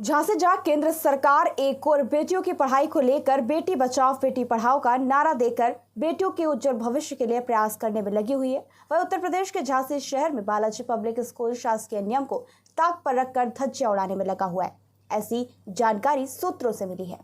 जहां से जहां केंद्र सरकार एक और बेटियों की पढ़ाई को लेकर बेटी बचाओ बेटी पढ़ाओ का नारा देकर बेटियों के उज्जवल भविष्य के लिए प्रयास करने में लगी हुई है, वह उत्तर प्रदेश के झांसी शहर में बालाजी पब्लिक स्कूल शासकीय नियम को ताक पर रखकर धज्जियां उड़ाने में लगा हुआ है। ऐसी जानकारी सूत्रों से मिली है।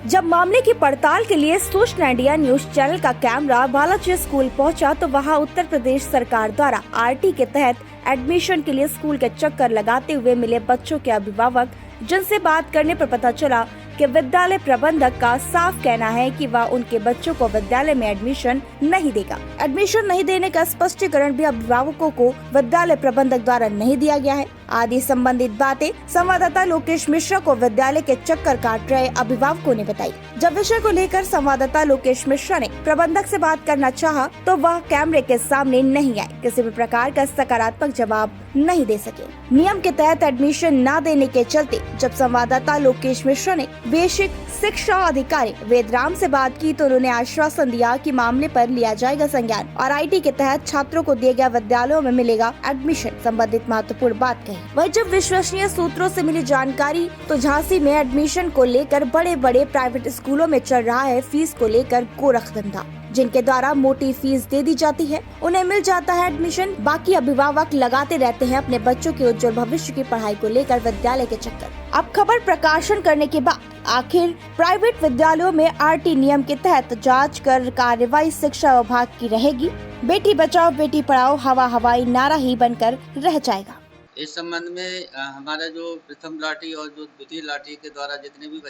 जब मामले की पड़ताल के लिए सूचना इंडिया न्यूज चैनल का कैमरा बालाजी स्कूल पहुंचा, तो वहां उत्तर प्रदेश सरकार द्वारा आरटी के तहत एडमिशन के लिए स्कूल के चक्कर लगाते हुए मिले बच्चों के अभिभावक, जिनसे बात करने पर पता चला कि विद्यालय प्रबंधक का साफ कहना है कि वह उनके बच्चों को विद्यालय में एडमिशन नहीं देगा। एडमिशन नहीं देने का स्पष्टीकरण भी अभिभावकों को विद्यालय प्रबंधक द्वारा नहीं दिया गया है। आदि संबंधित बातें संवाददाता लोकेश मिश्रा को विद्यालय के चक्कर काट रहे अभिभावकों ने बताई। जब विषय को लेकर संवाददाता लोकेश मिश्रा ने प्रबंधक से बात करना चाहा, तो वह कैमरे के सामने नहीं आए, किसी भी प्रकार का सकारात्मक जवाब नहीं दे सके। नियम के तहत एडमिशन न देने के चलते जब संवाददाता लोकेश मिश्रा ने बेसिक शिक्षा अधिकारी वेदराम से बात की, तो उन्होंने आश्वासन दिया कि मामले पर लिया जाएगा संज्ञान और आईटी के तहत छात्रों को दिए गए विद्यालयों में मिलेगा एडमिशन संबंधित महत्वपूर्ण बात कही। वही जब विश्वसनीय सूत्रों से मिली जानकारी, तो झांसी में एडमिशन को लेकर बड़े बड़े प्राइवेट स्कूलों में चल रहा है फीस को लेकर गोरखधंधा, जिनके द्वारा मोटी फीस दे दी जाती है, उन्हें मिल जाता है एडमिशन। बाकी अभिभावक लगाते रहते हैं अपने बच्चों के उज्जवल भविष्य की पढ़ाई को लेकर विद्यालय के चक्कर। अब खबर प्रकाशन करने के बाद आखिर प्राइवेट विद्यालयों में आरटी नियम के तहत जांच कर कार्रवाई शिक्षा विभाग की रहेगी। बेटी बचाओ बेटी पढ़ाओ हवाई नारा ही बनकर रह जाएगा। इस संबंध में हमारा जो प्रथम लाठी और जो द्वितीय लाठी के द्वारा जितने भी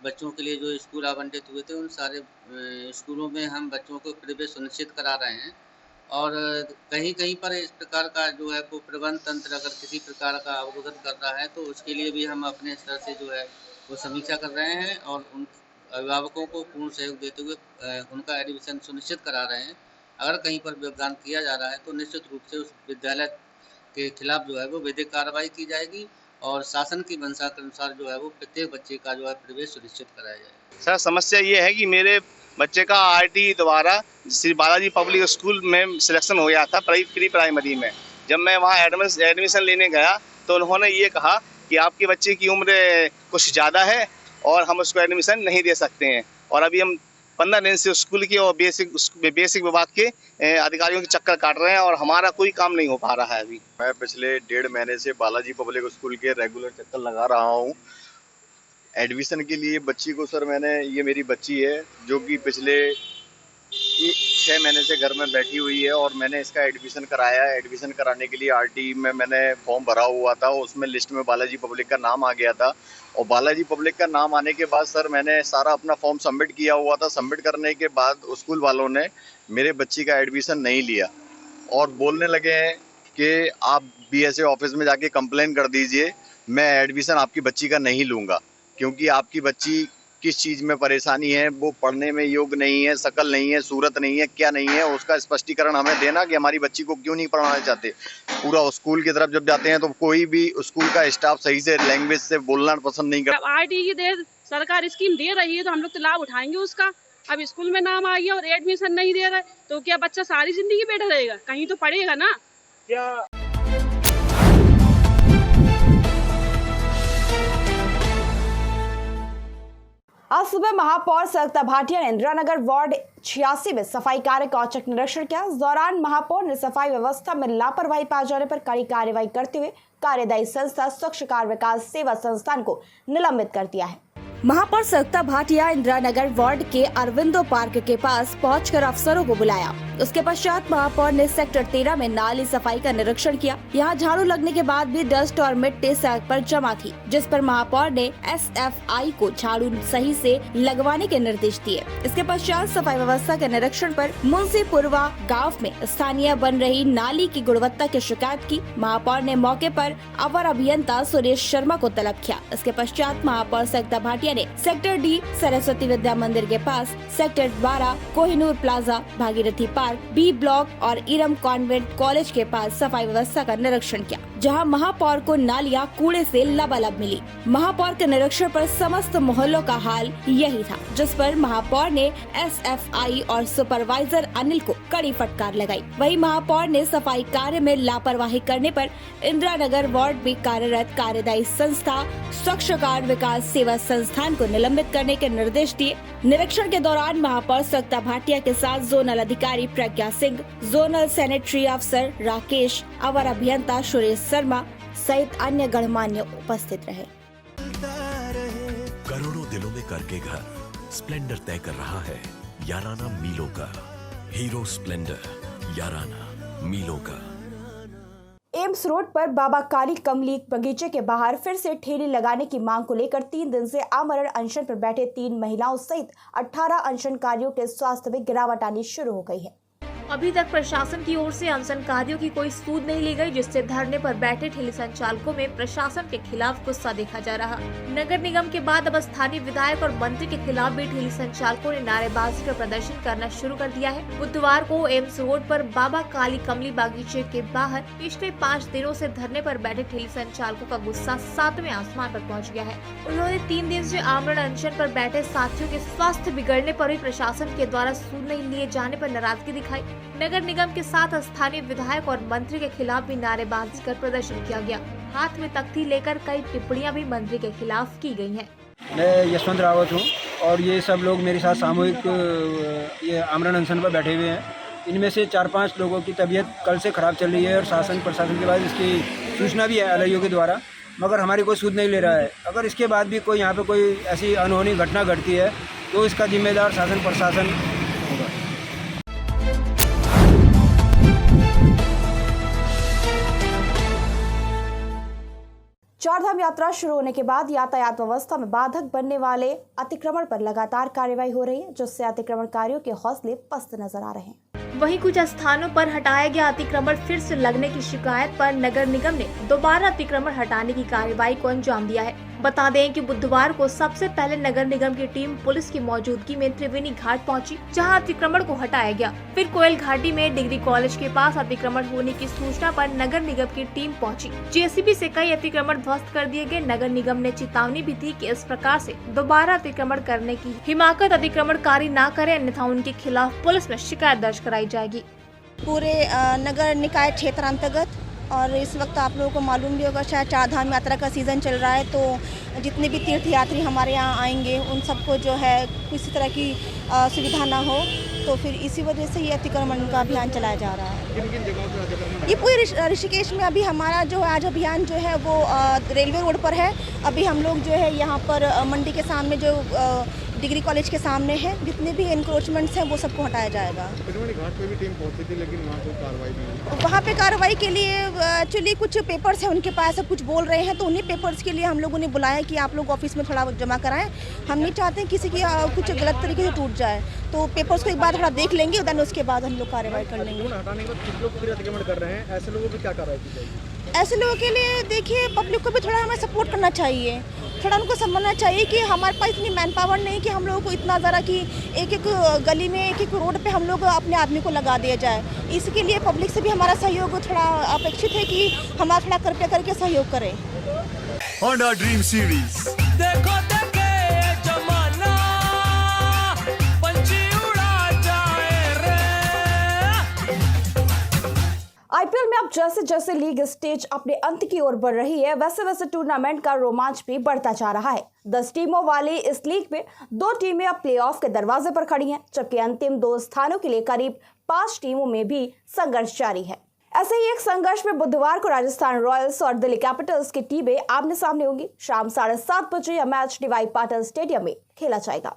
बच्चों के लिए जो स्कूल आवंटित हुए थे, उन सारे स्कूलों में हम बच्चों को प्रवेश सुनिश्चित करा रहे हैं। और कहीं कहीं पर इस प्रकार का जो है वो प्रबंध तंत्र अगर किसी प्रकार का अवरोध कर रहा है, तो उसके लिए भी हम अपने स्तर से जो है वो समीक्षा कर रहे हैं और उन अभिभावकों को पूर्ण सहयोग देते हुए उनका एडमिशन सुनिश्चित करा रहे हैं। अगर कहीं पर व्यवधान किया जा रहा है तो निश्चित रूप से उस विद्यालय के खिलाफ जो है वो विधिक कार्रवाई की जाएगी और शासन की मंशा के अनुसार जो है वो प्रत्येक बच्चे का जो है प्रवेश सुनिश्चित कराया जाएगा। सर, समस्या ये है कि मेरे बच्चे का आरटी द्वारा श्री बालाजी पब्लिक स्कूल में सिलेक्शन हो गया था प्री प्राइमरी में। जब मैं वहाँ एडमिशन लेने गया तो उन्होंने ये कहा कि आपके बच्चे की उम्र कुछ ज़्यादा है और हम उसको एडमिशन नहीं दे सकते हैं। और अभी हम 15 दिन से स्कूल के और बेसिक विभाग के अधिकारियों के चक्कर काट रहे हैं और हमारा कोई काम नहीं हो पा रहा है। अभी मैं पिछले 1.5 महीने से बालाजी पब्लिक स्कूल के रेगुलर चक्कर लगा रहा हूँ एडमिशन के लिए बच्ची को। सर, ये मेरी बच्ची है जो कि पिछले 6 महीने से घर में बैठी हुई है और मैंने इसका एडमिशन कराया है। एडमिशन कराने के लिए आरटी में मैंने फॉर्म भरा हुआ था, उसमें लिस्ट में बालाजी पब्लिक का नाम आ गया था। और बालाजी पब्लिक का नाम आने के बाद सर मैंने सारा अपना फॉर्म सबमिट किया हुआ था। सबमिट करने के बाद स्कूल वालों ने मेरे बच्ची का एडमिशन नहीं लिया और बोलने लगे हैं कि आप बीएसए ऑफिस में जाके कंप्लेन कर दीजिए, मैं एडमिशन आपकी बच्ची का नहीं लूँगा, क्योंकि आपकी बच्ची किस चीज़ में परेशानी है, वो पढ़ने में योग्य नहीं है, शकल नहीं है, सूरत नहीं है, क्या नहीं है, उसका स्पष्टीकरण हमें देना कि हमारी बच्ची को क्यों नहीं पढ़ाना चाहते। पूरा स्कूल की तरफ जब जाते हैं तो कोई भी स्कूल का स्टाफ सही से लैंग्वेज से बोलना पसंद नहीं करता। आरटी की सरकार स्कीम दे रही है तो हम लोग तो लाभ उठाएंगे उसका। अब स्कूल में नाम आ गया और एडमिशन नहीं दे रहा है तो क्या बच्चा सारी जिंदगी बैठा रहेगा? कहीं तो पढ़ेगा ना। क्या आज सुबह महापौर सरिता भाटिया ने इंदिरानगर वार्ड 86 में सफाई कार्य का औचक निरीक्षण किया। इस दौरान महापौर ने सफाई व्यवस्था में लापरवाही पाए जाने पर कड़ी कार्रवाई करते हुए कार्यदायी संस्था स्वच्छ कार्य विकास सेवा संस्थान को निलंबित कर दिया है। महापौर सरिता भाटिया इंदिरानगर वार्ड के अरविंदो पार्क के पास पहुंचकर अफसरों को बुलाया। उसके पश्चात महापौर ने सेक्टर 13 में नाली सफाई का निरीक्षण किया। यहाँ झाड़ू लगने के बाद भी डस्ट और मिट्टी सड़क पर जमा थी, जिस पर महापौर ने SFI को झाड़ू सही से लगवाने के निर्देश दिए। इसके पश्चात सफाई व्यवस्था के निरीक्षण पर मुंशीपुरवा गाँव में स्थानीय बन रही नाली की गुणवत्ता की शिकायत की। महापौर ने मौके पर अवर अभियंता सुरेश शर्मा को तलब किया। इसके पश्चात महापौर सरिता भाटिया ने सेक्टर D सरस्वती विद्या मंदिर के पास, sector 12 Kohinoor plaza, Bhagirathi park, B block और इरम कॉन्वेंट कॉलेज के पास सफाई व्यवस्था का निरीक्षण किया, जहां महापौर को नालियां कूड़े से लबालब मिली। महापौर के निरीक्षण पर समस्त मोहल्लों का हाल यही था, जिस पर महापौर ने SFI और सुपरवाइजर अनिल को कड़ी फटकार लगाई। वहीं महापौर ने सफाई कार्य में लापरवाही करने पर इंदिरा नगर वार्ड में कार्यरत कार्यदायी संस्था स्वच्छ कार्य विकास सेवा संस्थान को निलंबित करने के निर्देश दिए। निरीक्षण के दौरान महापौर सविता भाटिया के साथ जोनल अधिकारी प्रज्ञा सिंह, जोनल सैनिटरी अफसर राकेश, अवर अभियंता सुरेश शर्मा सहित अन्य गणमान्य उपस्थित रहे। करोड़ों दिलों में करके घर स्प्लेंडर तय कर रहा है याराना मीलों का। हीरो स्प्लेंडर याराना मीलों का। एम्स रोड पर बाबा काली कमली बगीचे के बाहर फिर से ठेली लगाने की मांग को लेकर 3 दिन से आमरण अनशन पर बैठे 3 महिलाओं सहित 18 अनशनकारियों के स्वास्थ्य में गिरावट आनी शुरू हो गई है। अभी तक प्रशासन की ओर से अनशनकारियों की कोई सूद नहीं ली गई, जिससे धरने पर बैठे ठेली संचालकों में प्रशासन के खिलाफ गुस्सा देखा जा रहा। नगर निगम के बाद अब स्थानीय विधायक और मंत्री के खिलाफ भी ठेली संचालकों ने नारेबाजी का प्रदर्शन करना शुरू कर दिया है। बुधवार को एम्स रोड पर बाबा काली कमली बागीचे के बाहर पिछले 5 दिनों से धरने पर बैठे ठेली संचालकों का गुस्सा 7वें आसमान पर पहुँच गया है। उन्होंने 3 दिन से आमरण अनशन पर बैठे साथियों के स्वास्थ्य बिगड़ने पर भी प्रशासन के द्वारा सूद नहीं लिए जाने पर नाराजगी दिखाई। नगर निगम के साथ स्थानीय विधायक और मंत्री के खिलाफ भी नारेबाजी कर प्रदर्शन किया गया। हाथ में तख्ती लेकर कई टिप्पणियां भी मंत्री के खिलाफ की गई हैं। मैं यशवंत रावत हूं और ये सब लोग मेरे साथ सामूहिक ये आमरण अनशन पर बैठे हुए हैं। इनमें से 4-5 लोगों की तबीयत कल से ख़राब चल रही है और शासन प्रशासन के बाद इसकी सूचना भी है LIO के द्वारा, मगर हमारी कोई सूद नहीं ले रहा है। अगर इसके बाद भी कोई यहाँ पर कोई ऐसी अनहोनी घटना घटती है तो इसका जिम्मेदार शासन प्रशासन होगा। चारधाम यात्रा शुरू होने के बाद यातायात व्यवस्था में बाधक बनने वाले अतिक्रमण पर लगातार कार्रवाई हो रही है, जिससे अतिक्रमणकारियों के हौसले पस्त नजर आ रहे हैं। वहीं कुछ स्थानों पर हटाया गया अतिक्रमण फिर से लगने की शिकायत पर नगर निगम ने दोबारा अतिक्रमण हटाने की कार्रवाई को अंजाम दिया है। बता दें कि बुधवार को सबसे पहले नगर निगम की टीम पुलिस की मौजूदगी में त्रिवेणी घाट पहुंची, जहां अतिक्रमण को हटाया गया। फिर कोयल घाटी में डिग्री कॉलेज के पास अतिक्रमण होने की सूचना पर नगर निगम की टीम पहुंची। JCB से कई अतिक्रमण ध्वस्त कर दिए गए। नगर निगम ने चेतावनी भी दी कि इस प्रकार से दोबारा अतिक्रमण करने की हिमाकत अतिक्रमणकारी न करें, अन्यथा उनके खिलाफ पुलिस में शिकायत दर्ज कराई जाएगी। पूरे नगर निकाय क्षेत्र अंतर्गत और इस वक्त आप लोगों को मालूम भी होगा, शायद चारधाम यात्रा का सीज़न चल रहा है, तो जितने भी तीर्थयात्री हमारे यहाँ आएंगे उन सबको जो है किसी तरह की सुविधा ना हो, तो फिर इसी वजह से ये अतिक्रमण का अभियान चलाया जा रहा है। किन जगहों पर अतिक्रमण? ये पूरे ऋषिकेश में अभी हमारा जो आज अभियान जो है वो रेलवे रोड पर है। अभी हम लोग जो है यहाँ पर मंडी के सामने जो डिग्री कॉलेज के सामने है, जितने भी इंक्रोचमेंट्स हैं वो सबको हटाया जाएगा। त्रिवेणी घाट पे भी टीम पहुंची थी, लेकिन वहाँ कोई कार्रवाई नहीं हुई। वहाँ पे कार्रवाई के लिए एक्चुअली कुछ पेपर्स हैं उनके पास, सब कुछ बोल रहे हैं, तो उन्हीं पेपर्स के लिए हम लोगों ने बुलाया कि आप लोग ऑफिस में थोड़ा जमा कराएं। हम नहीं चाहते हैं किसी की कुछ गलत तरीके से टूट जाए, तो पेपर्स को एक बार थोड़ा देख लेंगे, देन उसके बाद हम लोग कार्रवाई कर लेंगे। हटाने के बाद कुछ लोग फिर अतिक्रमण कर रहे हैं, ऐसे लोगों पर क्या कार्रवाई की जाएगी? ऐसे लोगों के लिए देखिए पब्लिक को भी थोड़ा हमें सपोर्ट करना चाहिए, थोड़ा उनको समझना चाहिए कि हमारे पास इतनी मैन पावर नहीं कि हम लोगों को इतना ज़रा कि एक एक गली में एक एक रोड पे हम लोग अपने आदमी को लगा दिया जाए। इसके लिए पब्लिक से भी हमारा सहयोग थोड़ा अपेक्षित है कि हमारा थोड़ा कृपया करके सहयोग करें। Honda Dream Series। देखो देखे जमाना पंछी उड़ा जाए रे। IPL में अब जैसे जैसे लीग स्टेज अपने अंत की ओर बढ़ रही है, वैसे वैसे टूर्नामेंट का रोमांच भी बढ़ता जा रहा है। 10 टीमों वाली इस लीग में 2 टीमें अब प्लेऑफ के दरवाजे पर खड़ी हैं, जबकि अंतिम 2 स्थानों के लिए करीब 5 टीमों में भी संघर्ष जारी है। ऐसे ही एक संघर्ष में बुधवार को राजस्थान रॉयल्स और दिल्ली कैपिटल्स की टीमें आमने सामने होंगी। शाम 7:30 बजे यह मैच DY पाटिल स्टेडियम में खेला जाएगा।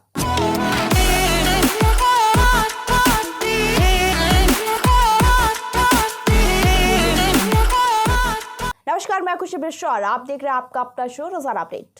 नमस्कार, मैं खुशी मिश्रा और आप देख रहे हैं आपका अपना शो रोजाना अपडेट।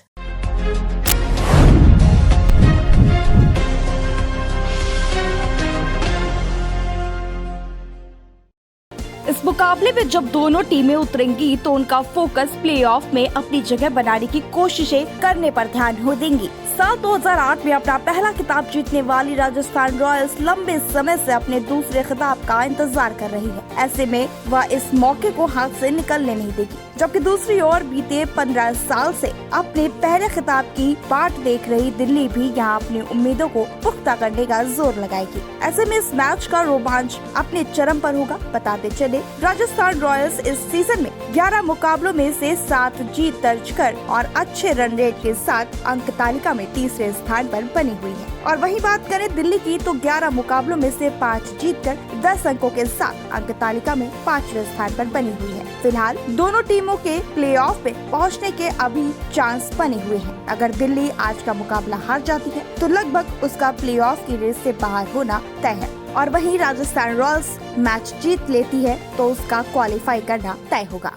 इस मुकाबले में जब दोनों टीमें उतरेंगी तो उनका फोकस प्लेऑफ में अपनी जगह बनाने की कोशिशें करने पर ध्यान हो देंगी। साल 2008 में अपना पहला खिताब जीतने वाली राजस्थान रॉयल्स लंबे समय से अपने दूसरे खिताब का इंतजार कर रही है। ऐसे में वह इस मौके को हाथ से निकलने नहीं देगी, जबकि दूसरी ओर बीते 15 साल से अपने पहले खिताब की बाट देख रही दिल्ली भी यहाँ अपनी उम्मीदों को पुख्ता करने का जोर लगाएगी। ऐसे में इस मैच का रोमांच अपने चरम पर होगा। बताते चले, राजस्थान रॉयल्स इस सीजन में 11 मुकाबलों में से 7 जीत दर्ज कर और अच्छे रन रेट के साथ अंक तालिका में तीसरे स्थान पर बनी हुई है। और वही बात करें दिल्ली की तो 11 मुकाबलों में से 5 जीतकर 10 अंकों के साथ अंक तालिका में 5वें स्थान पर बनी हुई है। फिलहाल दोनों टीमों के प्लेऑफ में पहुंचने के अभी चांस बने हुए हैं। अगर दिल्ली आज का मुकाबला हार जाती है तो लगभग उसका प्लेऑफ की रेस से बाहर होना तय है, और वहीं राजस्थान रॉयल्स मैच जीत लेती है तो उसका क्वालिफाई करना तय होगा।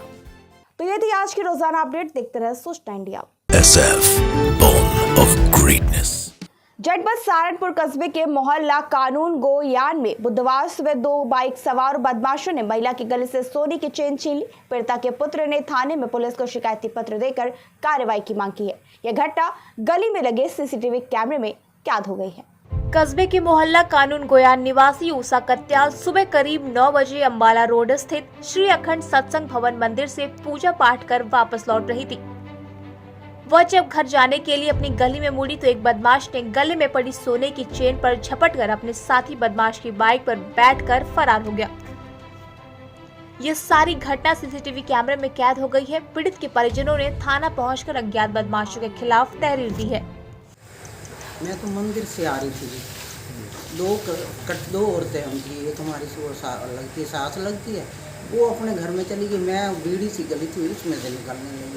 तो ये थी आज की रोजाना अपडेट। देखते रहे सोचना India. SF, born of greatness. जनपद सहारनपुर कस्बे के मोहल्ला कानून गोयान में बुधवार सुबह 2 बाइक सवार बदमाशों ने महिला के गले से सोने की चेन छीन ली। पीड़िता के पुत्र ने थाने में पुलिस को शिकायती पत्र देकर कार्रवाई की मांग की है। यह घटना गली में लगे सीसीटीवी कैमरे में कैद हो गई है। कस्बे के मोहल्ला कानून गोयान निवासी उषा कत्याल सुबह करीब 9 बजे अम्बाला रोड स्थित श्री अखंड सत्संग भवन मंदिर से पूजा पाठ कर वापस लौट रही थी। वह जब घर जाने के लिए अपनी गली में मुड़ी तो एक बदमाश ने गले में पड़ी सोने की चेन पर झपटकर अपने साथी बदमाश की बाइक पर बैठकर फरार हो गया। यह सारी घटना सीसीटीवी कैमरे में कैद हो गई है। पीड़ित के परिजनों ने थाना पहुंचकर अज्ञात बदमाशों के खिलाफ तहरीर दी है। मैं तो मंदिर से आ रही थी, दो औरतें हम थी, एक हमारी लगती है सास लगती है, वो अपने घर में चली गई। मैं बीड़ी सी गली थी उसमें से निकलने लगी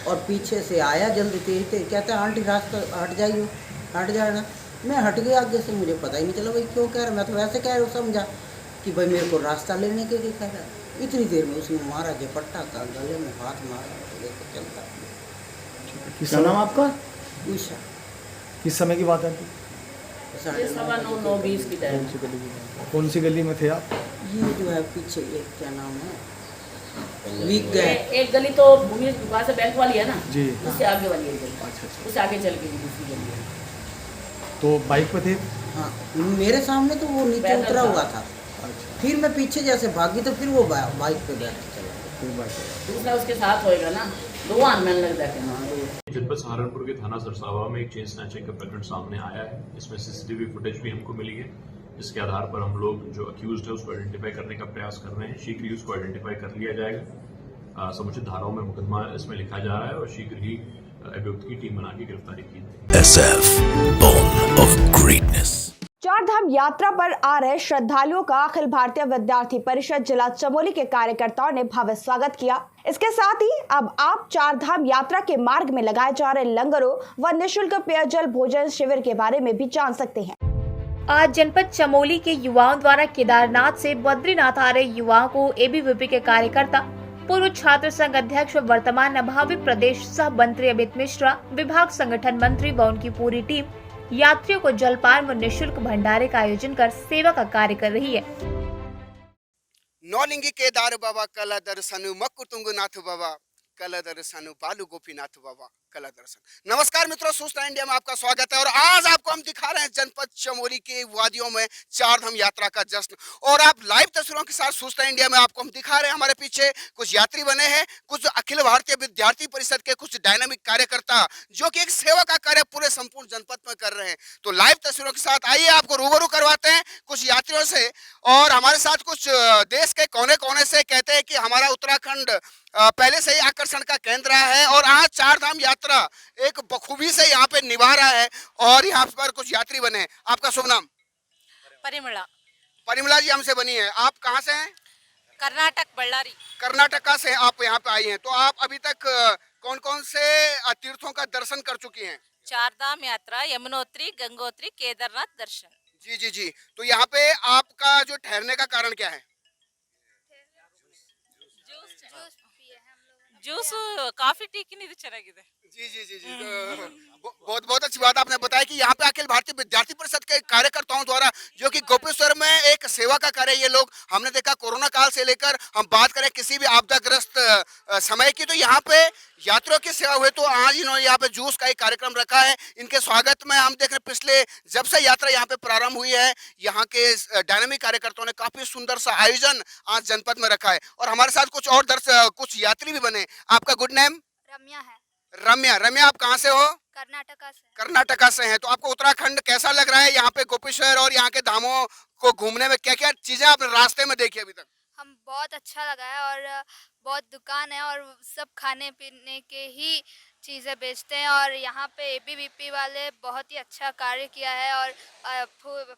और पीछे से आया जल्दी तेज कहता है आंटी रास्ता हट जाइए, हट जाना। मैं हट गया आगे से, मुझे पता ही नहीं चला भाई क्यों कह रहा। मैं तो वैसे कह रहा हूँ, समझा कि भाई मेरे को रास्ता लेने के लिए कह रहा है। इतनी देर में उसने मारा, झपट्टा का गले में हाथ मारा, लेकर चलता। क्या नाम आपका? उषा। किस समय की बात है? 9:20 की टाइम। कौन सी गली में थे आप? ये जो है पीछे एक क्या नाम है, वीक गए। एक गली तो भूमि दुकान से बैंक वाली है ना जी, उससे आगे वाली है गली। अच्छा। उससे आगे चल के दूसरी गली है। तो बाइक पे थे? हाँ, मेरे सामने तो वो नीचे उतरा हुआ था। अच्छा। फिर मैं पीछे जैसे भागी तो फिर वो बाइक पे बैठ के चला गया। फिर बाइक दूसरा उसके साथ होएगा ना, दो आनमैन लग जाते हैं। जनपद सहारनपुर के थाना सरसावा में एक चेन स्नैचिंग का प्रकरण सामने आया है। इसमें सीसीटीवी फुटेज भी हमको मिली है, जिसके आधार पर हम लोग जो अक्यूज्ड है उसको आइडेंटिफाई करने का प्रयास कर रहे हैं। शीघ्र ही उसको आइडेंटिफाई कर लिया जाएगा। समुचित धाराओं में मुकदमा इसमें लिखा जा रहा है और शीघ्र ही अभियुक्त की टीम बना के गिरफ्तारी की जाएगी। SF, born of greatness. चार धाम यात्रा पर आ रहे श्रद्धालुओं का अखिल भारतीय विद्यार्थी परिषद जिला चमोली के कार्यकर्ताओं ने भव्य स्वागत किया। इसके साथ ही अब आप चार धाम यात्रा के मार्ग में लगाए जा रहे लंगरों व निःशुल्क पेयजल भोजन शिविर के बारे में भी जान सकते हैं। आज जनपद चमोली के युवाओं द्वारा केदारनाथ से बद्रीनाथ आ रहे युवाओं को एबीवीपी के कार्यकर्ता, पूर्व छात्र संघ अध्यक्ष व वर्तमान अभावी प्रदेश सह मंत्री अमित मिश्रा, विभाग संगठन मंत्री व उनकी पूरी टीम यात्रियों को जलपान व निःशुल्क भंडारे का आयोजन कर सेवा का कार्य कर रही है। नौलिंगी केदार बाबा कला दर्शन मकुतुंगनाथ बाबा कला दर्शन बालू गोपीनाथ बाबा कला दर्शन। नमस्कार मित्रों, सूचना इंडिया में आपका स्वागत है और आज आपको हम दिखा रहे हैं जनपद चमोली के वादियों में चार धाम यात्रा का जश्न। और आप लाइव तस्वीरों के साथ सूचना इंडिया में आपको हम दिखा रहे हैं। हमारे पीछे कुछ यात्री बने हैं, कुछ अखिल भारतीय विद्यार्थी परिषद के कुछ डायनामिक कार्यकर्ता जो कि एक सेवा का कार्य पूरे संपूर्ण जनपद में कर रहे हैं। तो लाइव तस्वीरों के साथ आइए आपको रूबरू करवाते हैं कुछ यात्रियों से। और हमारे साथ कुछ देश के कोने कोने से कहते हैं कि हमारा उत्तराखंड पहले से ही आकर्षण का केंद्र है और आज चार धाम यात्रा एक बखूबी से यहाँ पे निभा रहा है। और यहाँ पर कुछ यात्री बने हैं। आपका शुभ नाम? परिमला। परिमला जी हमसे बनी है। आप कहाँ से हैं? कर्नाटक, बल्लारी। कर्नाटका से आप यहाँ पे आई हैं। तो आप अभी तक कौन कौन से तीर्थों का दर्शन कर चुकी हैं? चार धाम यात्रा, यमुनोत्री, गंगोत्री, केदारनाथ दर्शन। जी जी जी। तो यहाँ पे आपका जो ठहरने का कारण क्या है? जूस, कॉफी, टी की नहीं ಚೆನ್ನಾಗಿದೆ। जी जी जी जी। बहुत बहुत अच्छी बात आपने बताया कि यहाँ पे अखिल भारतीय विद्यार्थी परिषद के कार्यकर्ताओं द्वारा जो कि गोपेश्वर में एक सेवा का कार्य ये लोग हमने देखा कोरोना काल से लेकर हम बात करें किसी भी आपदाग्रस्त समय की, तो यहाँ पे यात्रियों की सेवा हुए तो आज इन्होंने यहाँ पे जूस का एक कार्यक्रम रखा है। इनके स्वागत में हम देख रहे हैं पिछले जब से यात्रा यहाँ पे प्रारंभ हुई है, यहाँ के डायनामिक कार्यकर्ताओं ने काफी सुंदर सा आयोजन आज जनपद में रखा है। और हमारे साथ कुछ और कुछ यात्री भी बने। आपका गुड नेम? रम्या है। रम्या, आप कहाँ से हो? कर्नाटका से। कर्नाटका से हैं। तो आपको उत्तराखंड कैसा लग रहा है? यहाँ पे गोपेश्वर और यहाँ के धामों को घूमने में क्या क्या चीजें आपने रास्ते में देखी अभी तक? हम बहुत अच्छा लगा है और बहुत दुकान है और सब खाने पीने के ही चीज़ें बेचते हैं और यहाँ पे एबीवीपी वाले बहुत ही अच्छा कार्य किया है और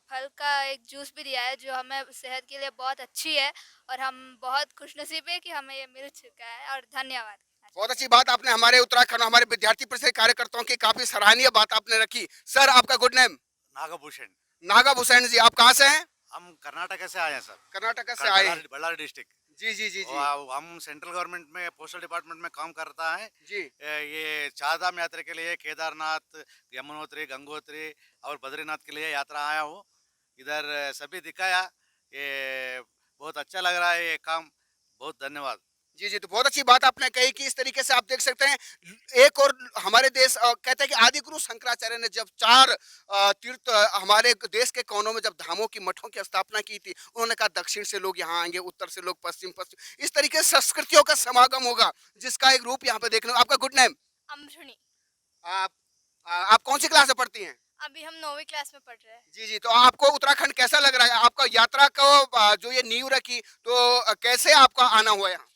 फल का एक जूस भी दिया है जो हमें सेहत के लिए बहुत अच्छी है और हम बहुत खुशनसीब है कि हमें ये मिल चुका है और धन्यवाद। बहुत अच्छी बात आपने हमारे उत्तराखंड हमारे विद्यार्थी परिषद कार्यकर्ताओं की काफी सराहनीय बात आपने रखी। सर आपका गुड नेम? नागभूषण। नागभूषण जी, आप कहाँ से हैं? हम कर्नाटक से आए हैं सर। कर्नाटक से आए हैं। बಳ್ಳारी डिस्ट्रिक्ट। जी। हम सेंट्रल गवर्नमेंट में पोस्टल डिपार्टमेंट में काम करता है जी। ये चारधाम यात्रा के लिए केदारनाथ, यमुनोत्री, गंगोत्री और बद्रीनाथ के लिए यात्रा आया हूँ। इधर सभी दिखाया, ये बहुत अच्छा लग रहा है ये काम। बहुत धन्यवाद। जी, तो बहुत अच्छी बात आपने कही कि इस तरीके से आप देख सकते हैं एक और हमारे देश कहते हैं कि आदि गुरु शंकराचार्य ने जब 4 तीर्थ हमारे देश के कोनों में जब धामों की मठों की स्थापना की थी, उन्होंने कहा दक्षिण से लोग यहाँ आएंगे, उत्तर से लोग पश्चिम। इस तरीके से संस्कृतियों का समागम होगा जिसका एक रूप यहाँ पे देखने। आपका गुड नेम? अमृणी। आप कौन सी क्लास में पढ़ती हैं? अभी हम 9वीं क्लास में पढ़ रहे हैं। जी, तो आपको उत्तराखंड कैसा लग रहा है? आपका यात्रा को जो ये नींव रखी तो कैसे आपका आना हुआ यहाँ?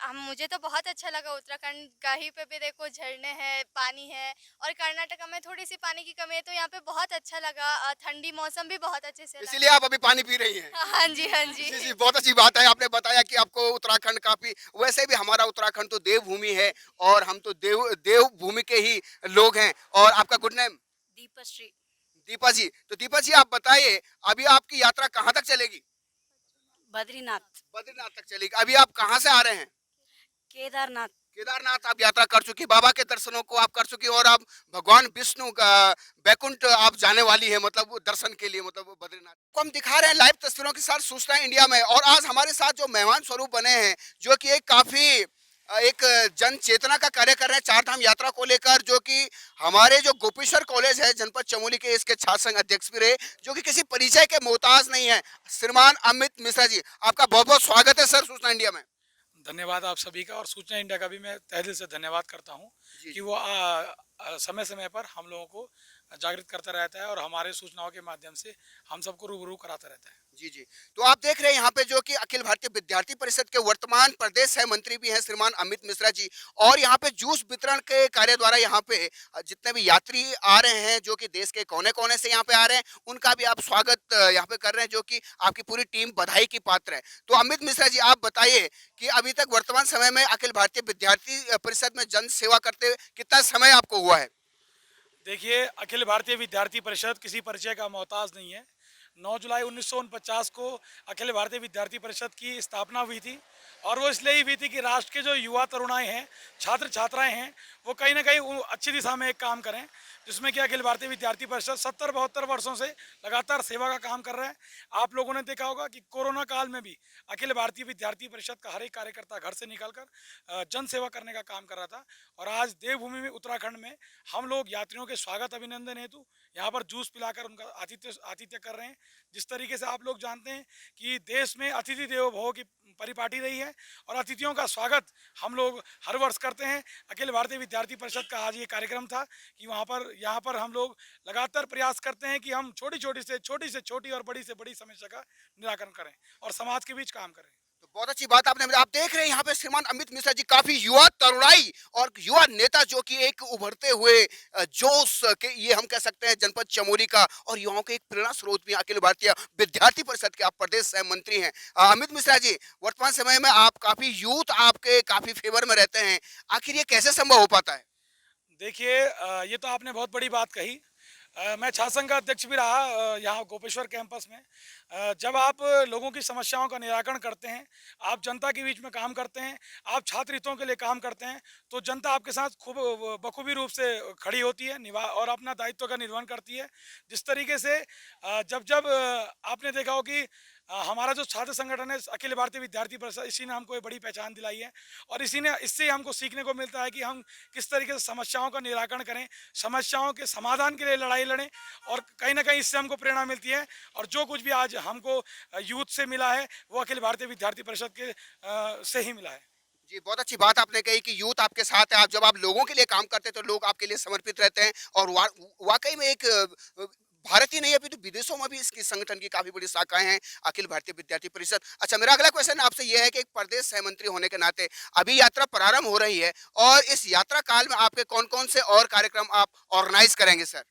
हम मुझे तो बहुत अच्छा लगा। उत्तराखंड कहीं पे भी देखो झरने हैं, पानी है और कर्नाटक में थोड़ी सी पानी की कमी है तो यहाँ पे बहुत अच्छा लगा। ठंडी मौसम भी बहुत अच्छे से इसीलिए आप अभी पानी पी रही हैं? हाँ जी। जी, बहुत अच्छी बात है। आपने बताया कि आपको उत्तराखंड काफी, वैसे भी हमारा उत्तराखंड तो देवभूमि है और हम तो देवभूमि के ही लोग हैं। और आपका गुड नेम? दीपाश्री। दीपा जी, तो दीपा जी आप बताइए अभी आपकी यात्रा कहाँ तक चलेगी? बद्रीनाथ तक चलेगी। अभी आप कहाँ से आ रहे हैं? केदारनाथ आप यात्रा कर चुकी, बाबा के दर्शनों को आप कर चुकी और आप भगवान विष्णु का बैकुंठ आप जाने वाली है, मतलब दर्शन के लिए, मतलब बद्रीनाथ को हम दिखा रहे हैं लाइव तस्वीरों के साथ सूचना इंडिया में। और आज हमारे साथ जो मेहमान स्वरूप बने हैं जो कि एक जन चेतना का कार्य कर रहे हैं चारधाम यात्रा को लेकर, जो कि हमारे जो गोपेश्वर कॉलेज है जनपद चमोली के, इसके छात्र संघ अध्यक्ष भी रहे, जो कि किसी परिचय के मोहताज नहीं है, श्रीमान अमित मिश्रा जी। आपका बहुत बहुत स्वागत है सर सूचना इंडिया में। धन्यवाद आप सभी का, और सूचना इंडिया का भी मैं तहे दिल से धन्यवाद करता हूं कि वो समय समय पर हम लोगों को जागृत करता रहता है और हमारे सूचनाओं के माध्यम से हम सबको रूबरू कराता रहता है। जी, तो आप देख रहे हैं यहाँ पे जो कि अखिल भारतीय विद्यार्थी परिषद के वर्तमान प्रदेश सह मंत्री भी हैं श्रीमान अमित मिश्रा जी, और यहाँ पे जूस वितरण के कार्य द्वारा यहाँ पे जितने भी यात्री आ रहे हैं जो कि देश के कोने कोने से यहाँ पे आ रहे हैं, उनका भी आप स्वागत यहाँ पे कर रहे हैं, जो कि आपकी पूरी टीम बधाई की पात्र है। तो अमित मिश्रा जी आप बताइए कि अभी तक वर्तमान समय में अखिल भारतीय विद्यार्थी परिषद में जन सेवा करते हुए कितना समय आपको हुआ है? देखिए, अखिल भारतीय विद्यार्थी परिषद किसी परिचय का मोहताज नहीं है। 9 जुलाई 1949 को अखिल भारतीय विद्यार्थी परिषद की स्थापना हुई थी और वो इसलिए ही हुई थी कि राष्ट्र के जो युवा तरुणाएं हैं, छात्र छात्राएं हैं, वो कहीं ना कहीं अच्छी दिशा में एक काम करें, जिसमें कि अखिल भारतीय विद्यार्थी परिषद 70-72 वर्षों से लगातार सेवा का काम कर रहा है। आप लोगों ने देखा होगा कि कोरोना काल में भी अखिल भारतीय विद्यार्थी परिषद का हर एक कार्यकर्ता घर से निकलकर जन सेवा करने का काम कर रहा था। और आज देवभूमि में उत्तराखंड में हम लोग यात्रियों के स्वागत अभिनंदन हेतु यहाँ पर जूस पिलाकर उनका आतिथ्य कर रहे हैं। जिस तरीके से आप लोग जानते हैं कि देश में अतिथि देवो भव की परिपाटी रही है और अतिथियों का स्वागत हम लोग हर वर्ष करते हैं। अखिल भारतीय विद्यार्थी परिषद का आज ये कार्यक्रम था कि यहाँ पर हम लोग लगातार प्रयास करते हैं कि हम छोटी से छोटी और बड़ी से बड़ी समस्या का निराकरण करें और समाज के बीच काम करें। तो बहुत अच्छी बात आप देख रहे हैं यहाँ पे श्रीमान अमित मिश्रा जी काफी युवा तरुणाई और युवा नेता, जो कि एक उभरते हुए जोश के ये हम कह सकते हैं जनपद चमोली का, और युवाओं के एक प्रेरणा स्रोत भी अखिल भारतीय विद्यार्थी परिषद के आप प्रदेश सह मंत्री हैं। अमित मिश्रा जी, वर्तमान समय में आप काफी यूथ आपके काफी फेवर में रहते हैं, आखिर ये कैसे संभव हो पाता है? देखिए, ये तो आपने बहुत बड़ी बात कही। मैं छात्र संघ का अध्यक्ष भी रहा यहाँ गोपेश्वर कैंपस में। जब आप लोगों की समस्याओं का निराकरण करते हैं, आप जनता के बीच में काम करते हैं, आप छात्र हितों के लिए काम करते हैं, तो जनता आपके साथ खूब बखूबी रूप से खड़ी होती है और अपना दायित्व का निर्वहन करती है। जिस तरीके से जब आपने देखा हो कि हमारा जो छात्र संगठन है अखिल भारतीय विद्यार्थी परिषद, इसी ने हमको एक बड़ी पहचान दिलाई है और इससे हमको सीखने को मिलता है कि हम किस तरीके से समस्याओं का निराकरण करें, समस्याओं के समाधान के लिए लड़ाई लड़ें और कहीं ना कहीं इससे हमको प्रेरणा मिलती है। और जो कुछ भी आज हमको यूथ से मिला है वो अखिल भारतीय विद्यार्थी परिषद के से ही मिला है। जी, बहुत अच्छी बात आपने कही कि यूथ आपके साथ है। आप जब आप लोगों के लिए काम करते हैं तो लोग आपके लिए समर्पित रहते हैं और वाकई में एक भारत ही नहीं अभी तो विदेशों में भी इसकी संगठन की काफी बड़ी शाखाएं हैं, अखिल भारतीय विद्यार्थी परिषद। अच्छा, मेरा अगला क्वेश्चन आपसे यह है कि एक प्रदेश सह मंत्री होने के नाते अभी यात्रा प्रारंभ हो रही है और इस यात्रा काल में आपके कौन कौन से और कार्यक्रम आप ऑर्गेनाइज करेंगे सर?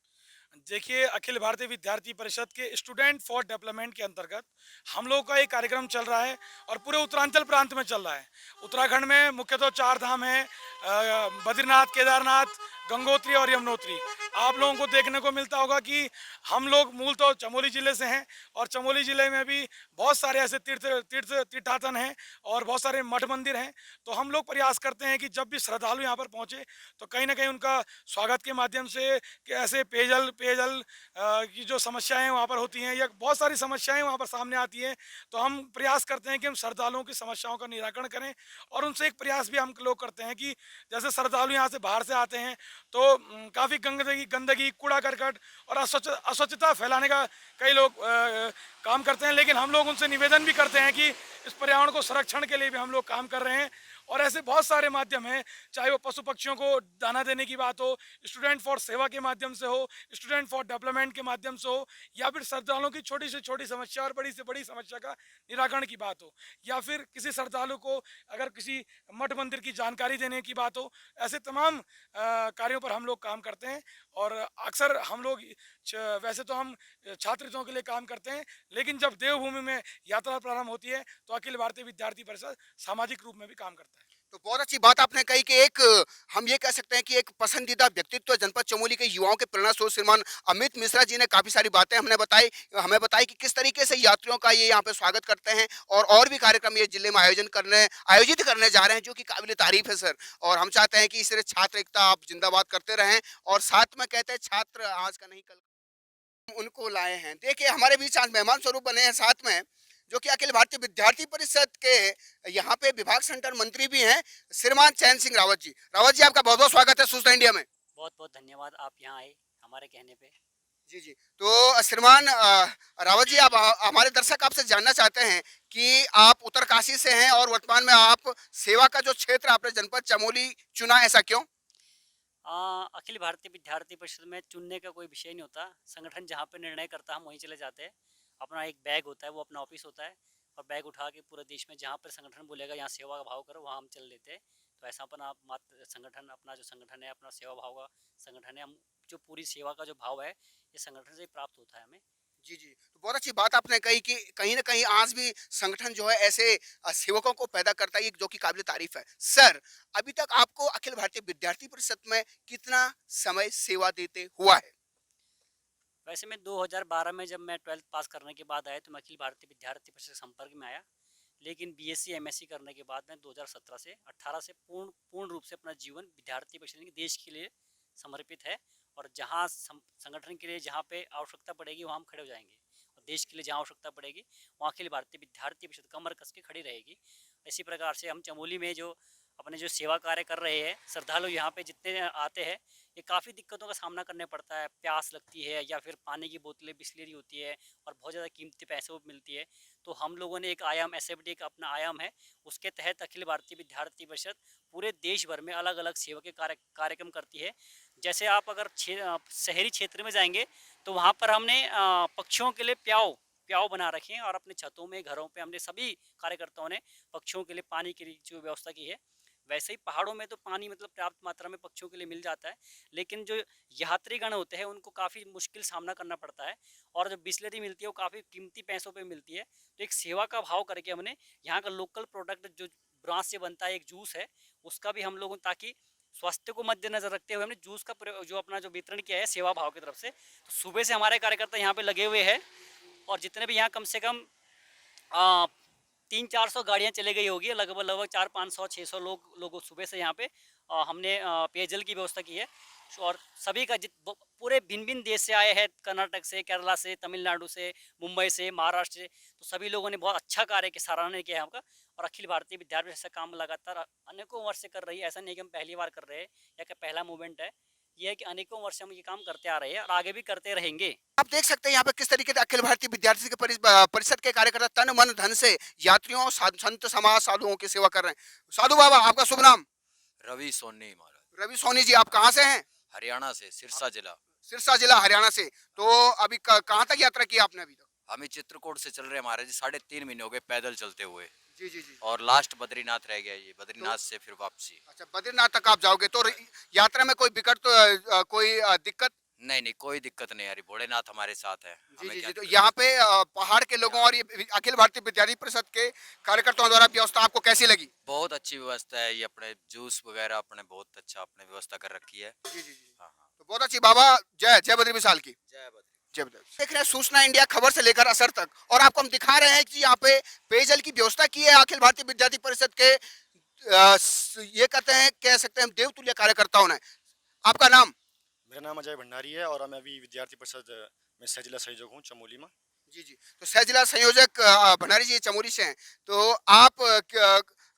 देखिए, अखिल भारतीय विद्यार्थी परिषद के स्टूडेंट फॉर डेवलपमेंट के अंतर्गत हम लोग का एक कार्यक्रम चल रहा है और पूरे उत्तरांचल प्रांत में चल रहा है। उत्तराखंड में मुख्यतः 4 धाम है, बद्रीनाथ, केदारनाथ, गंगोत्री और यमुनोत्री। आप लोगों को देखने को मिलता होगा कि हम लोग मूल तो चमोली जिले से हैं और चमोली जिले में भी बहुत सारे ऐसे तीर्थाटन हैं और बहुत सारे मठ मंदिर हैं। तो हम लोग प्रयास करते हैं कि जब भी श्रद्धालु यहाँ पर पहुँचे तो कहीं ना कहीं उनका स्वागत के माध्यम से कि ऐसे पेयजल की जो समस्याएं वहाँ पर होती हैं या बहुत सारी समस्याएं वहाँ पर सामने आती हैं, तो हम प्रयास करते हैं कि हम श्रद्धालुओं की समस्याओं का निराकरण करें। और उनसे एक प्रयास भी हम लोग करते हैं कि जैसे श्रद्धालु यहाँ से बाहर से आते हैं तो काफ़ी गंदगी, कूड़ा करकट और अस्वच्छता फैलाने का कई लोग काम करते हैं, लेकिन हम लोग उनसे निवेदन भी करते हैं कि इस पर्यावरण को संरक्षण के लिए भी हम लोग काम कर रहे हैं। और ऐसे बहुत सारे माध्यम हैं, चाहे वो पशु पक्षियों को दाना देने की बात हो, स्टूडेंट फॉर सेवा के माध्यम से हो, स्टूडेंट फॉर डेवलपमेंट के माध्यम से हो, या फिर श्रद्धालुओं की छोटी से छोटी समस्या और बड़ी से बड़ी समस्या का निराकरण की बात हो, या फिर किसी श्रद्धालु को अगर किसी मठ मंदिर की जानकारी देने की बात हो, ऐसे तमाम कार्यों पर हम लोग काम करते हैं। और अक्सर हम लोग वैसे तो हम छात्र हितों के लिए काम करते हैं, लेकिन जब देवभूमि में यात्रा प्रारंभ होती है तो अखिल भारतीय विद्यार्थी परिषद सामाजिक रूप में भी काम करता है। तो बहुत अच्छी बात आपने कही कि एक हम ये कह सकते हैं कि एक पसंदीदा व्यक्तित्व जनपद चमोली के युवाओं के प्रेरणा स्रोत श्रीमान अमित मिश्रा जी ने काफी सारी बातें हमें बताई कि किस तरीके से यात्रियों का ये यहाँ पे स्वागत करते हैं और भी कार्यक्रम ये जिले में आयोजित करने जा रहे हैं, जो कि काबिल तारीफ है सर। और हम चाहते हैं कि इस तरह छात्र एकता आप जिंदाबाद करते रहें और साथ में कहते हैं छात्र आज का नहीं कल उनको लाए हैं। देखिए, हमारे बीच आज मेहमान स्वरूप बने हैं साथ में जो कि अखिल भारतीय विद्यार्थी परिषद के यहाँ पे विभाग सेंटर मंत्री भी हैं, श्रीमान चैन सिंह रावत जी। रावत जी, आपका बहुत बहुत स्वागत है सूचना इंडिया में। बहुत बहुत धन्यवाद, आप यहाँ आए हमारे कहने पे। जी जी, तो श्रीमान रावत जी, आप हमारे दर्शक आपसे जानना चाहते हैं कि आप उत्तरकाशी से हैं और वर्तमान में आप सेवा का जो क्षेत्र आपने जनपद चमोली चुना, ऐसा क्यों? अखिल भारतीय विद्यार्थी परिषद में चुनने का कोई विषय नहीं होता, संगठन जहाँ पे निर्णय करता हम वहीं चले जाते हैं। अपना एक बैग होता है, वो अपना ऑफिस होता है और बैग उठा के पूरे देश में जहाँ पर संगठन बोलेगा यहाँ सेवा का भाव करो, वहाँ हम चल लेते हैं। तो ऐसा अपना संगठन, अपना जो संगठन है, अपना सेवा भाव का संगठन है। हम जो पूरी सेवा का जो भाव है ये संगठन से ही प्राप्त होता है हमें। जी जी, तो बहुत अच्छी बात आपने कही कि कहीं ना कहीं आज भी संगठन जो है ऐसे सेवकों को पैदा करता है, जो कि काबिल तारीफ है। सर, अभी तक आपको अखिल भारतीय विद्यार्थी परिषद में कितना समय सेवा देते हुआ है? वैसे मैं 2012 में जब मैं 12th पास करने के बाद आया तो मैं अखिल भारतीय विद्यार्थी परिषद संपर्क में आया, लेकिन बीएससी एमएससी करने के बाद मैं 2017 से 18 से पूर्ण रूप से अपना जीवन विद्यार्थी परिषद के देश के लिए समर्पित है। और जहाँ संगठन के लिए जहाँ पे आवश्यकता पड़ेगी वहाँ हम खड़े हो जाएंगे, और देश के लिए जहाँ आवश्यकता पड़ेगी वहाँ अखिल भारतीय विद्यार्थी परिषद कमर कस के खड़ी रहेगी। इसी प्रकार से हम चमोली में जो अपने जो सेवा कार्य कर रहे हैं, श्रद्धालु यहाँ पे जितने आते हैं ये काफ़ी दिक्कतों का सामना करना पड़ता है। प्यास लगती है या फिर पानी की बोतलें बिस्लेरी होती है और बहुत ज़्यादा कीमती पैसे मिलती है। तो हम लोगों ने एक आयाम एसएफडी का अपना आयाम है, उसके तहत अखिल भारतीय विद्यार्थी परिषद पूरे देश भर में अलग अलग सेवा के कार्यक्रम करती है। जैसे आप अगर शहरी क्षेत्र में जाएंगे तो वहाँ पर हमने पक्षियों के लिए प्याऊ बना रखे हैं और अपने छतों में, घरों पे हमने सभी कार्यकर्ताओं ने पक्षियों के लिए पानी की जो व्यवस्था की है। वैसे ही पहाड़ों में तो पानी मतलब पर्याप्त मात्रा में पक्षियों के लिए मिल जाता है, लेकिन जो यात्रीगण होते हैं उनको काफ़ी मुश्किल सामना करना पड़ता है और जो बिस्लरी मिलती है वो काफ़ी कीमती पैसों पे मिलती है। तो एक सेवा का भाव करके हमने यहाँ का लोकल प्रोडक्ट जो ब्रांच से बनता है, एक जूस है, उसका भी हम लोगों ताकि स्वास्थ्य को मद्देनजर रखते हुए हमने जूस का जो अपना जो वितरण किया है सेवा भाव की तरफ से। तो सुबह से हमारे कार्यकर्ता यहाँ पे लगे हुए हैं और जितने भी यहाँ कम से कम 300-400 गाड़ियाँ चले गई होगी, लगभग 400-500-600 लोग सुबह से यहाँ पे हमने पेयजल की व्यवस्था की है और सभी का पूरे भिन्न भिन्न देश से आए हैं, कर्नाटक से, केरला से, तमिलनाडु से, मुंबई से, महाराष्ट्र से, तो सभी लोगों ने बहुत अच्छा कार्य की सराहना किया है हमका। और अखिल भारतीय विद्यार्थी परिषद ऐसा काम लगातार अनेकों वर्ष से कर रही है। ऐसा नहीं कि हम पहली बार कर रहे हैं या कि पहला मूवमेंट है, ये है कि अनेकों वर्ष से हम ये काम करते आ रहे हैं और आगे भी करते रहेंगे। आप देख सकते हैं यहाँ पे किस तरीके से अखिल भारतीय विद्यार्थी के परिषद के कार्यकर्ता तन मन धन से यात्रियों, संत समाज, साधुओं की सेवा कर रहे हैं। साधु बाबा, आपका शुभ नाम? रवि सोनी महाराज। रवि सोनी जी, आप कहाँ से हैं? हरियाणा से, सिरसा जिला। सिरसा जिला हरियाणा से। तो अभी कहाँ तक यात्रा की आपने अभी तक? हम चित्रकूट से चल रहे हैं महाराज जी, 3.5 महीने हो गए पैदल चलते हुए। जी जी जी। और लास्ट बद्रीनाथ रह गया, ये बद्रीनाथ से फिर वापसी। अच्छा, बद्रीनाथ तक आप जाओगे तो यात्रा में कोई कोई दिक्कत? नहीं, कोई दिक्कत नहीं आ रही, भोलेनाथ हमारे साथ है। जी जी जी। तो यहाँ पे पहाड़ के लोगों और ये अखिल भारतीय विद्यार्थी परिषद के कार्यकर्ताओं द्वारा व्यवस्था आपको कैसी लगी? बहुत अच्छी व्यवस्था है, ये अपने जूस वगैरह अपने बहुत अच्छा अपने व्यवस्था कर रखी है। जी जी जी। तो बहुत अच्छी बाबा, जय बद्री विशाल की। जय बद्री। जय बद्री। देख रहे हैं सूचना इंडिया, खबर से लेकर असर तक, और आपको हम दिखा रहे हैं कि यहाँ पे पेयजल की व्यवस्था की है अखिल भारतीय विद्यार्थी परिषद के ये कहते हैं, कह सकते हैं हम देवतुल्य कार्यकर्ताओं ने। आपका नाम? मेरा नाम अजय भंडारी है और मैं अभी विद्यार्थी परिषद में सहजिला संयोजक हूँ चमोली में। जी जी। तो सहजिला संयोजक भंडारी जी चमोली से हैं, तो आप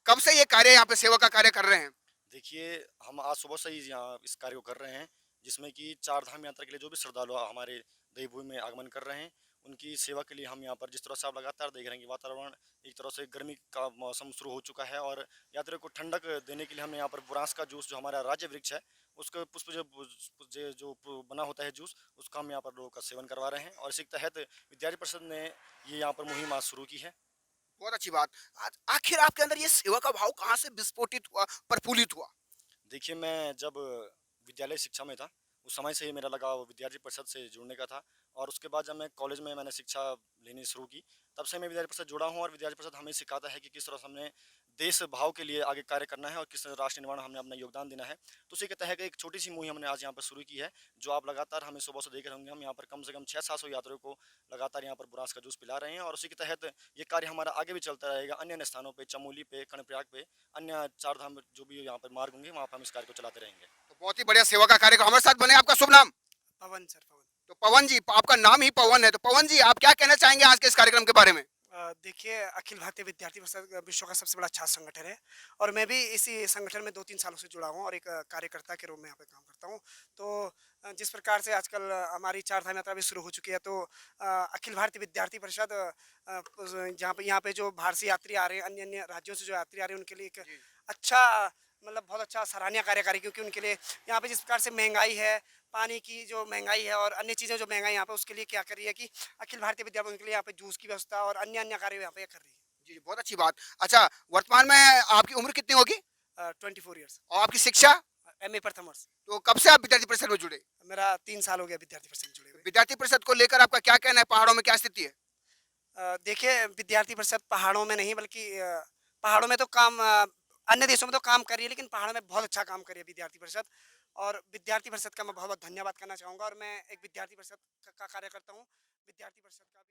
कब से ये कार्य यहाँ पे सेवा का कार्य कर रहे हैं? देखिए, हम आज सुबह से ही यहाँ इस कार्य को कर रहे हैं, जिसमें कि 4 धाम यात्रा के लिए जो भी श्रद्धालु हमारे देवभूमि में आगमन कर रहे हैं, उनकी सेवा के लिए हम यहाँ पर, जिस तरह से आप लगातार देख रहे हैं कि वातावरण एक तरह से गर्मी का मौसम शुरू हो चुका है और यात्रियों को ठंडक देने के लिए हमने यहाँ पर बुरांस का जूस, जो हमारा राज्य वृक्ष है, उसका पुष्प जो बना होता है जूस, उसका हम यहाँ पर लोगों का सेवन करवा रहे हैं। और इसी के तहत विद्यार्थी परिषद ने ये यहाँ पर मुहिम आज शुरू की है। बहुत अच्छी बात। आखिर आपके अंदर ये सेवा का भाव कहाँ से विस्फोटित हुआ, प्रफुल्लित हुआ? देखिए, मैं जब विद्यालय शिक्षा में था, उस समय से ही मेरा लगाव विद्यार्थी परिषद से जुड़ने का था, और उसके बाद जब मैं कॉलेज में मैंने शिक्षा लेनी शुरू की, तब से मैं विद्यार्थी परिषद जुड़ा हूँ। और विद्यार्थी परिषद हमें सिखाता है कि किस तरह से हमने देश भाव के लिए आगे कार्य करना है और किस तरह राष्ट्र निर्माण में हमने अपना योगदान देना है। तो उसी के तहत एक छोटी सी मुहिम हमने आज यहाँ पर शुरू की है, जो आप लगातार हमें सुबह से देख रहे होंगे। हम यहाँ पर कम से कम 600-700 यात्रियों को लगातार यहाँ पर बुरांस का जूस पिला रहे हैं, और उसी के तहत ये कार्य हमारा आगे भी चलता रहेगा। अन्य स्थानों पर, चमोली पे, कर्णप्रयाग पे, अन्य 4 धाम जो भी यहाँ पर मार्ग होंगे, वहाँ पर हम इस कार्य को चलाते रहेंगे। तो बहुत ही बढ़िया सेवा का कार्य हमारे साथ बने। आपका शुभ नाम? पवन सर। पवन। तो पवन जी, आपका नाम ही पवन है, तो पवन जी आप क्या कहना चाहेंगे आज के इस कार्यक्रम के बारे में? देखिए, अखिल भारतीय विद्यार्थी परिषद विश्व का सबसे बड़ा छात्र संगठन है, और मैं भी इसी संगठन में 2-3 सालों से जुड़ा हूँ और एक कार्यकर्ता के रूप में यहाँ पे काम करता हूँ। तो जिस प्रकार से आजकल हमारी 4 धाम यात्रा भी शुरू हो चुकी है, तो अखिल भारतीय विद्यार्थी परिषद यहाँ पे जो बाहर से यात्री आ रहे हैं, अन्य अन्य राज्यों से जो यात्री आ रहे हैं, उनके लिए एक अच्छा, मतलब बहुत अच्छा सराहनीय कार्यकारी, क्योंकि उनके लिए यहाँ पे जिस प्रकार से महंगाई है, पानी की जो महंगाई है और अन्य चीज़ें जो महंगाई यहाँ पे, उसके लिए क्या कर रही है कि अखिल भारतीय विद्यार्थी के लिए यहाँ पे जूस की व्यवस्था और अन्य अन्य कार्य यहाँ पे कर रही है। जी, बहुत अच्छी बात। अच्छा, वर्तमान में आपकी उम्र कितनी होगी? 24 ईयर्स। और आपकी शिक्षा? MA प्रथम वर्ष। तो कब से आप विद्यार्थी परिषद में जुड़े? मेरा 3 साल हो गया विद्यार्थी परिषद में जुड़े हुए। विद्यार्थी परिषद को लेकर आपका क्या कहना है? पहाड़ों में क्या स्थिति है? देखिए, विद्यार्थी परिषद पहाड़ों में नहीं, बल्कि पहाड़ों में तो काम, अन्य देशों में तो काम कर रही है, लेकिन पहाड़ों में बहुत अच्छा काम कर रही है विद्यार्थी परिषद। और विद्यार्थी परिषद का मैं बहुत बहुत धन्यवाद करना चाहूँगा, और मैं एक विद्यार्थी परिषद का कार्यकर्ता हूँ। विद्यार्थी परिषद का